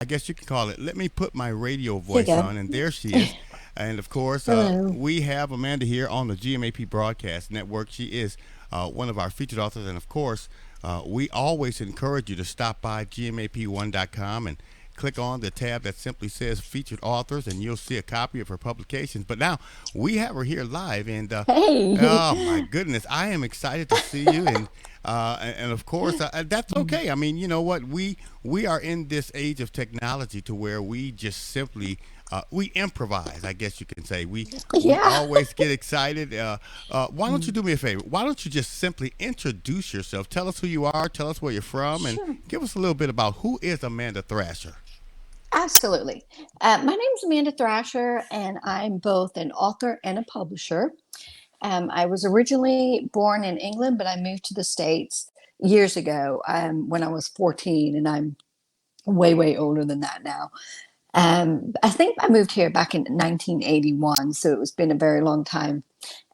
guess you can call it, let me put my radio There you voice go. on. And there she is. And of course, Hello. we have Amanda here on the GMAP Broadcast Network. She is one of our featured authors. And of course, we always encourage you to stop by gmap1.com and click on the tab that simply says featured authors, and you'll see a copy of her publications. But now we have her here live, and Hey. oh my goodness, I am excited to see you. And of course, that's okay. I mean, you know what? We are in this age of technology to where we just simply we improvise. I guess you can say we Yeah. always get excited. Why don't you do me a favor? Why don't you just simply introduce yourself? Tell us who you are. Tell us where you're from, and Sure. give us a little bit about who is Amanda Thrasher. Absolutely. My name is Amanda Thrasher, and I'm both an author and a publisher. I was originally born in England, but I moved to the States years ago when I was 14, and I'm way, way older than that now. I think I moved here back in 1981, so it's been a very long time.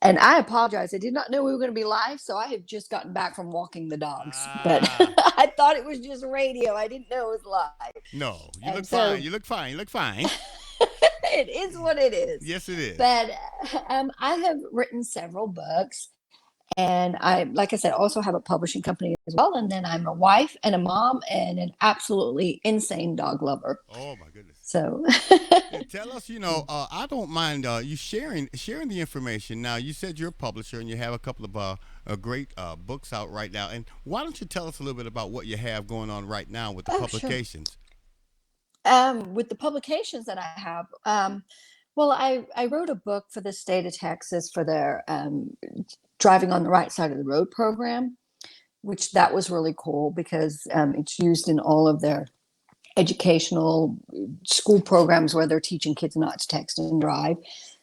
And I apologize. I did not know we were going to be live, so I have just gotten back from walking the dogs. But Ah, I thought it was just radio. I didn't know it was live. no, you And look fine. so You look fine. You look fine. it is what it is. Yes, it is. But I have written several books. And I, like I said, also have a publishing company as well. And then I'm a wife and a mom and an absolutely insane dog lover. Oh my goodness. So, Tell us, I don't mind you sharing the information. Now, you said you're a publisher and you have a couple of great books out right now. And why don't you tell us a little bit about what you have going on right now with the oh, sure. publications? With the publications that I have, well, I wrote a book for the state of Texas for their driving on the right side of the road program, which that was really cool because it's used in all of their educational school programs where they're teaching kids not to text and drive.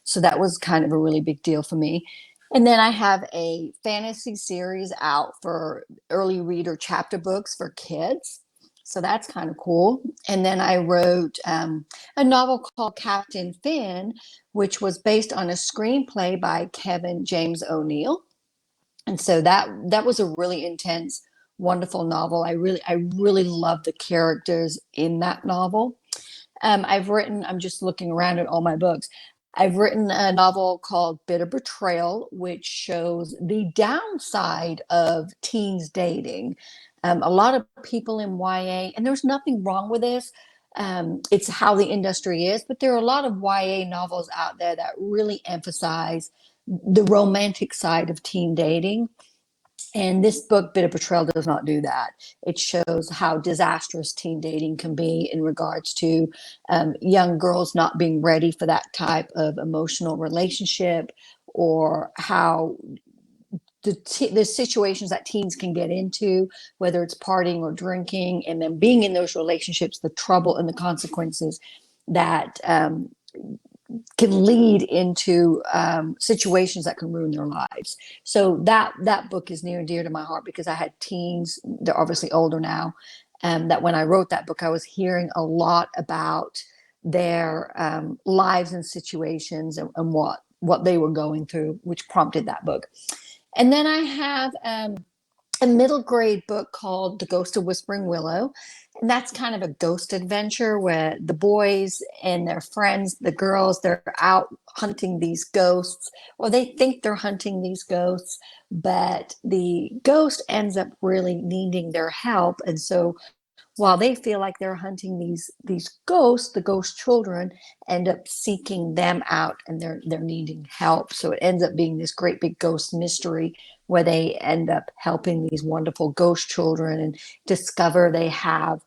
So that was kind of a really big deal for me. And then I have a fantasy series out for early reader chapter books for kids. So that's kind of cool. And then I wrote a novel called Captain Finn, which was based on a screenplay by Kevin James O'Neill. And so that was a really intense, wonderful novel. I really love the characters in that novel. I'm just looking around at all my books. I've written a novel called Bitter Betrayal, which shows the downside of teens dating. A lot of people in YA, and there's nothing wrong with this. It's how the industry is, but there are a lot of YA novels out there that really emphasize the romantic side of teen dating. And this book, Bit of Betrayal, does not do that. It shows how disastrous teen dating can be in regards to young girls not being ready for that type of emotional relationship, or how the situations that teens can get into, whether it's partying or drinking, and then being in those relationships, the trouble and the consequences that can lead into situations that can ruin their lives. So that book is near and dear to my heart because I had teens. They're obviously older now. That when I wrote that book, I was hearing a lot about their lives and situations, and what they were going through, which prompted that book. And then I have a middle grade book called The Ghost of Whispering Willow. And that's kind of a ghost adventure where the boys and their friends, the girls, they're out hunting these ghosts, or they think they're hunting these ghosts, but the ghost ends up really needing their help. And so while they feel like they're hunting these ghosts, the ghost children end up seeking them out, and they're needing help. So it ends up being this great big ghost mystery where they end up helping these wonderful ghost children and discover they have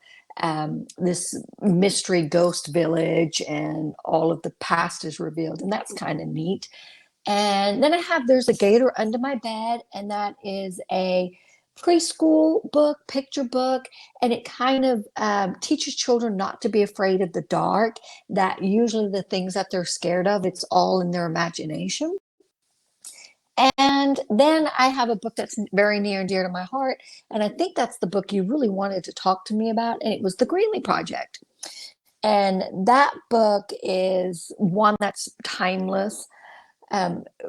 this mystery ghost village, and all of the past is revealed, and that's kind of neat. And then There's a Gator Under My Bed, and that is a preschool book, picture book, and it kind of teaches children not to be afraid of the dark, that usually the things that they're scared of, it's all in their imagination. And then I have a book that's very near and dear to my heart, and I think that's the book you really wanted to talk to me about, and it was The Greenlee Project. And that book is one that's timeless.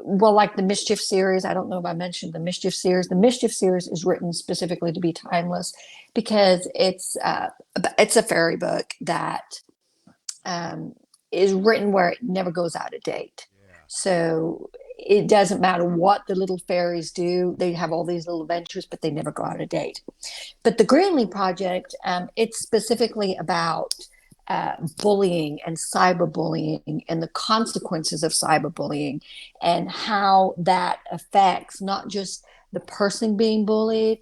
Well, like the Mischief series, I don't know if I mentioned the Mischief series. The Mischief series is written specifically to be timeless because it's a fairy book that um, is written where it never goes out of date. Yeah. So it doesn't matter what the little fairies do; they have all these little adventures, but they never go out of date. But the Greenlee Project, it's specifically about bullying and cyberbullying and the consequences of cyberbullying and how that affects not just the person being bullied,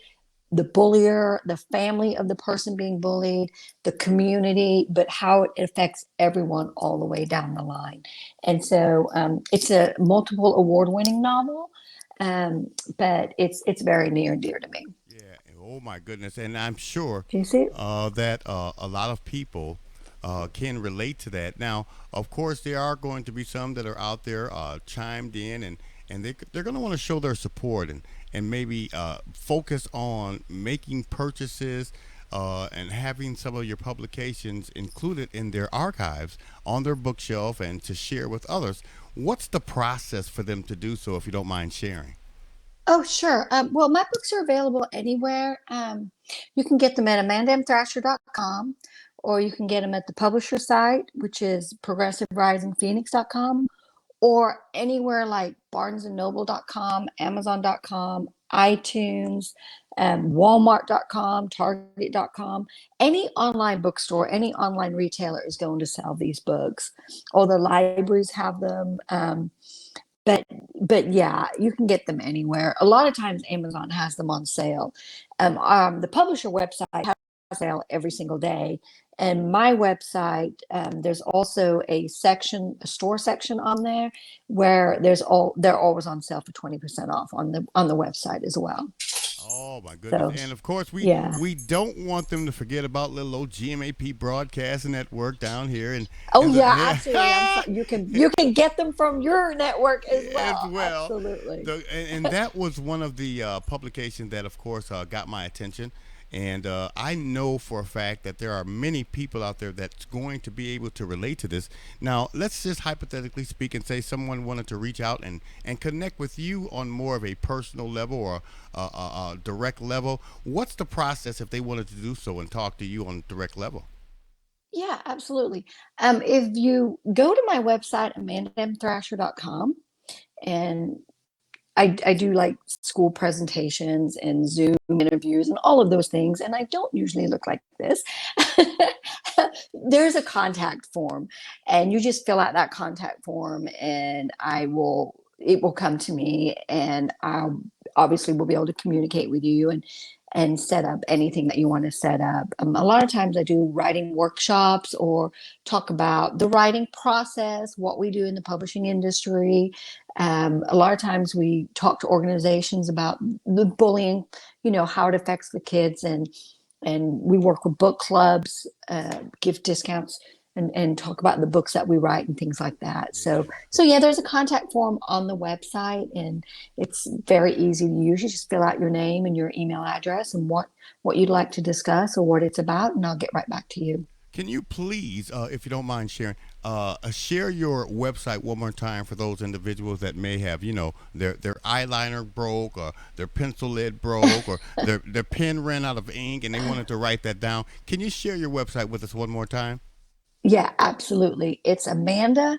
the bullier, the family of the person being bullied, the community, but how it affects everyone all the way down the line. And so it's a multiple award-winning novel, but it's very near and dear to me. Yeah. Oh my goodness. And I'm sure Do you see it? that a lot of people can relate to that. Now, of course, there are going to be some that are out there chimed in, and they're going to want to show their support and maybe focus on making purchases. And having some of your publications included in their archives on their bookshelf and to share with others. What's the process for them to do so, if you don't mind sharing? Oh, sure. Well, my books are available anywhere. You can get them at amandamthrasher.com, or you can get them at the publisher site, which is progressiverisingphoenix.com, or anywhere like barnesandnoble.com, amazon.com, iTunes, walmart.com, target.com. Any online bookstore, any online retailer is going to sell these books. All the libraries have them. But but yeah, you can get them anywhere. A lot of times Amazon has them on sale. The publisher website has a sale every single day. And my website, there's also a store section on there where they're always on sale for 20% off on the website as well. Oh my goodness! So And of course, we yeah. we don't want them to forget about little old GMAP Broadcasting Network down here, Oh and yeah, absolutely. I'm the sorry. You can get them from your network as as well. well. Absolutely. And that was one of the publications that, of course, got my attention. And I know for a fact that there are many people out there that's going to be able to relate to this. Now, let's just hypothetically speak and say someone wanted to reach out and connect with you on more of a personal level or a direct level. What's the process if they wanted to do so and talk to you on a direct level? Yeah, absolutely. If you go to my website, amandamthrasher.com, and I do like school presentations and Zoom interviews and all of those things, and I don't usually look like this. There's a contact form, and you just fill out that contact form, and it will come to me, and I obviously will be able to communicate with you and set up anything that you want to set up. A lot of times I do writing workshops or talk about the writing process, what we do in the publishing industry. A lot of times we talk to organizations about the bullying, how it affects the kids, and we work with book clubs, give discounts, and talk about the books that we write and things like that. So Yeah. so yeah, there's a contact form on the website, and it's very easy to use. You just fill out your name and your email address and what you'd like to discuss or what it's about, and I'll get right back to you. Can you please, if you don't mind sharing, share your website one more time for those individuals that may have, their eyeliner broke or their pencil lid broke or their pen ran out of ink and they wanted to write that down. Can you share your website with us one more time? Yeah, absolutely. It's Amanda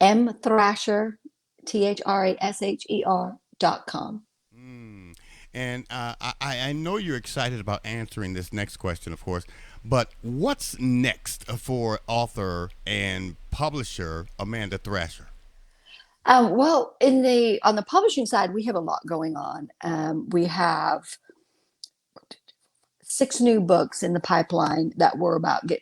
M Thrasher, THRASHER.com. Mm. And I know you're excited about answering this next question, of course, but what's next for author and publisher Amanda Thrasher? Well, on the publishing side, we have a lot going on. We have 6 new books in the pipeline that we're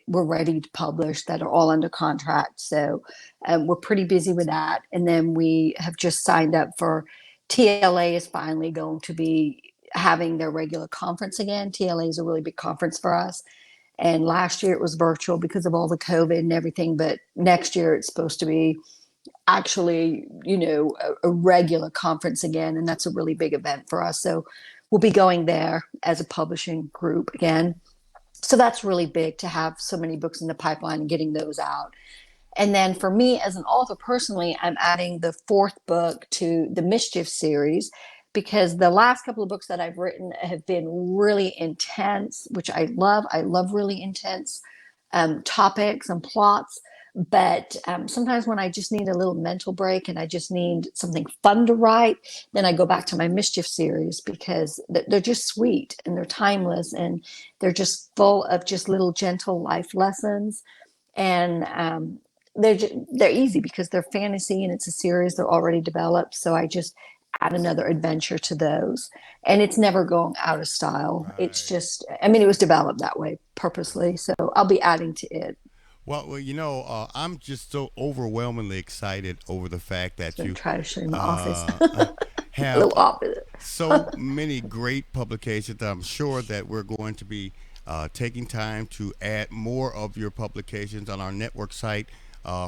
ready to publish that are all under contract. So we're pretty busy with that. And then we have just signed up for TLA is finally going to be having their regular conference again. TLA is a really big conference for us. And last year it was virtual because of all the COVID and everything. But next year it's supposed to be actually, a regular conference again. And that's a really big event for us. So we'll be going there as a publishing group again. So that's really big to have so many books in the pipeline and getting those out. And then for me as an author personally, I'm adding the fourth book to the Mischief series because the last couple of books that I've written have been really intense, which I love. I love really intense topics and plots. But sometimes when I just need a little mental break and I just need something fun to write, then I go back to my Mischief series because they're just sweet and they're timeless and they're just full of just little gentle life lessons. And they're easy because they're fantasy and it's a series they're already developed. So I just add another adventure to those, and it's never going out of style. It's Right. just, I mean, it was developed that way purposely. So I'll be adding to it. I'm just so overwhelmingly excited over the fact Just that gonna you try to show you my office, uh, a have little office. so many great publications. I'm sure that we're going to be taking time to add more of your publications on our network site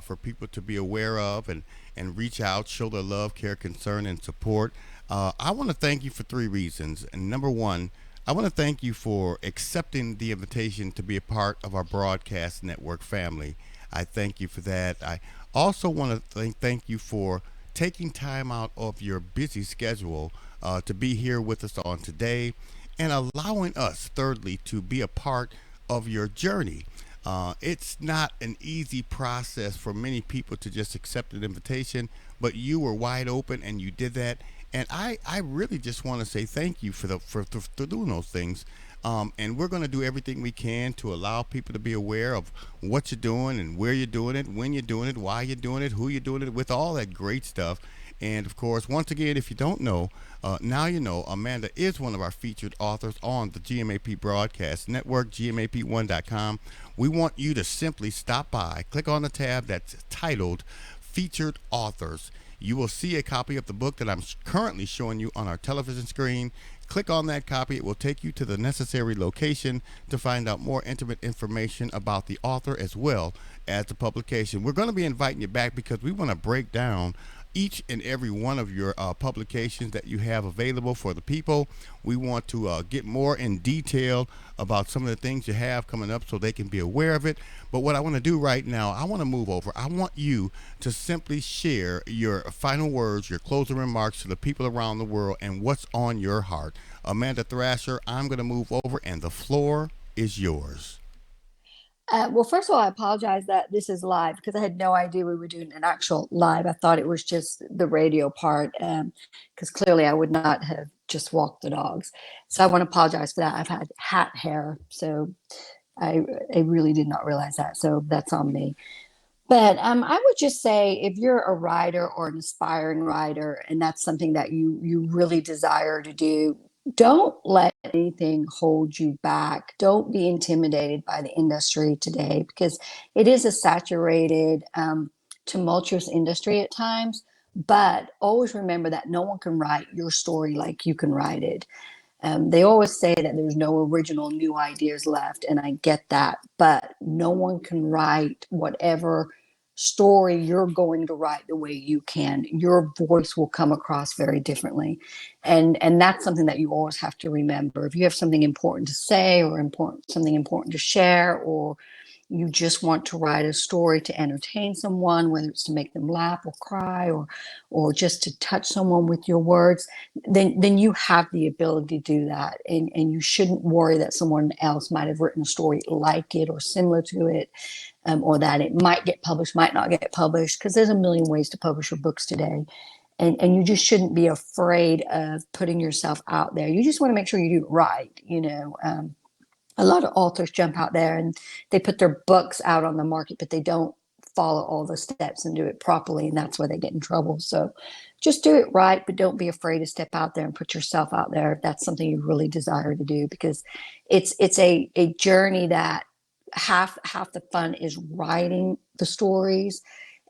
for people to be aware of and reach out, show their love, care, concern, and support. I want to thank you for three reasons. And number one, I want to thank you for accepting the invitation to be a part of our broadcast network family. I thank you for that. I also want to thank you for taking time out of your busy schedule to be here with us on today and allowing us, thirdly, to be a part of your journey. It's not an easy process for many people to just accept an invitation, but you were wide open and you did that. And I really just want to say thank you for doing those things. And we're going to do everything we can to allow people to be aware of what you're doing and where you're doing it, when you're doing it, why you're doing it, who you're doing it with, all that great stuff. And of course, once again, if you don't know, now you know Amanda is one of our featured authors on the GMAP Broadcast Network, GMAP1.com. We want you to simply stop by, click on the tab that's titled Featured Authors. You will see a copy of the book that I'm currently showing you on our television screen. Click on that copy. It will take you to the necessary location to find out more intimate information about the author as well as the publication. We're going to be inviting you back because we want to break down each and every one of your publications that you have available for the people. We want to get more in detail about some of the things you have coming up so they can be aware of it. But what I want to do right now, I want to move over. I want you to simply share your final words, your closing remarks to the people around the world and what's on your heart. Amanda Thrasher, I'm going to move over and the floor is yours. Well, first of all, I apologize that this is live because I had no idea we were doing an actual live. I thought it was just the radio part because clearly I would not have just walked the dogs. So I want to apologize for that. I've had hat hair, so I, I really did not realize that. So that's on me. But I would just say if you're a writer or an aspiring writer, and that's something that you really desire to do, don't let anything hold you back. Don't be intimidated by the industry today because it is a saturated, tumultuous industry at times. But always remember that no one can write your story like you can write it. They always say that there's no original new ideas left, and I get that, but no one can write whatever story you're going to write the way you can. Your voice will come across very differently, and that's something that you always have to remember. If you have something important to say or important something important to share, or you just want to write a story to entertain someone, whether it's to make them laugh or cry or just to touch someone with your words, then you have the ability to do that. And you shouldn't worry that someone else might have written a story like it or similar to it, or that it might get published, might not get published, because there's a million ways to publish your books today. And you just shouldn't be afraid of putting yourself out there. You just want to make sure you do it right, a lot of authors jump out there and they put their books out on the market, but they don't follow all the steps and do it properly. And that's where they get in trouble. So just do it right, but don't be afraid to step out there and put yourself out there if that's something you really desire to do, because it's a journey that half the fun is writing the stories,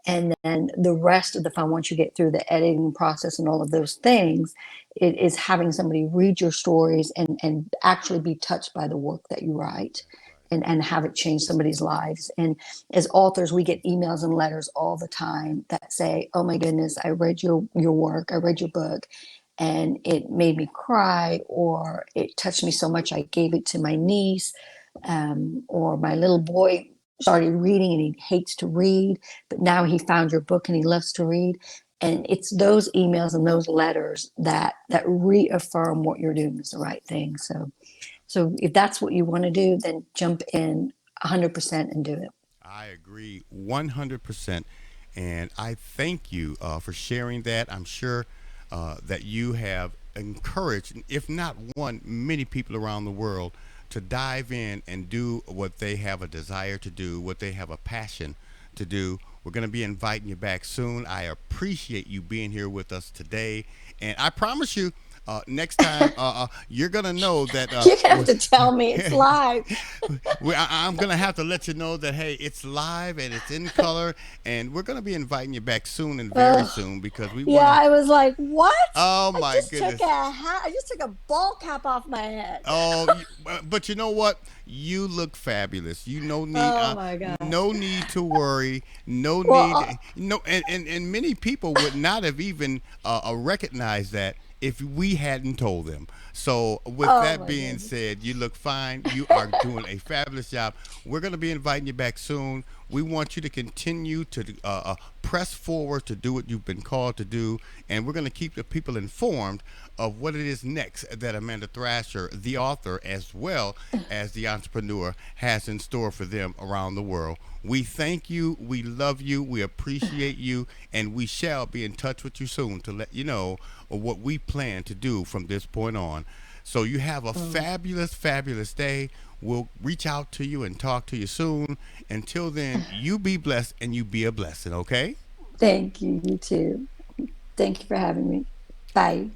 and then the rest of the fun, once you get through the editing process and all of those things, it is having somebody read your stories and actually be touched by the work that you write, and have it change somebody's lives. And as authors, we get emails and letters all the time that say, oh my goodness, I read your work, I read your book, and it made me cry, or it touched me so much I gave it to my niece, or my little boy started reading and he hates to read, but now he found your book and he loves to read. And it's those emails and those letters that reaffirm what you're doing is the right thing. So if that's what you want to do, then jump in 100% and do it. I agree 100%. And I thank you for sharing that. I'm sure that you have encouraged, if not one, many people around the world to dive in and do what they have a desire to do, what they have a passion to do. We're going to be inviting you back soon. I appreciate you being here with us today. And I promise you, next time you're going to know that You're gonna have to tell me it's live. I'm gonna have to let you know that hey, it's live and it's in color, and we're gonna be inviting you back soon and very Oh, soon because we yeah, wanna. I was like, what? Oh I my just took goodness. a hat. I just took a ball cap off my head. But you know what? You look fabulous. You Oh my gosh. no need to worry. No Well, need. No, and many people would not have even recognized that if we hadn't told them. So, with oh that my being goodness. said, you look fine. You are doing a fabulous job. We're going to be inviting you back soon. We want you to continue to press forward to do what you've been called to do, and we're going to keep the people informed of what it is next that Amanda Thrasher, the author as well as the entrepreneur, has in store for them around the world. We thank you, we love you, we appreciate you, and we shall be in touch with you soon to let you know what we plan to do from this point on. So you have a Oh, fabulous, fabulous day. We'll reach out to you and talk to you soon. Until then, you be blessed and you be a blessing, okay? thank you. You too. Thank you for having me. Bye.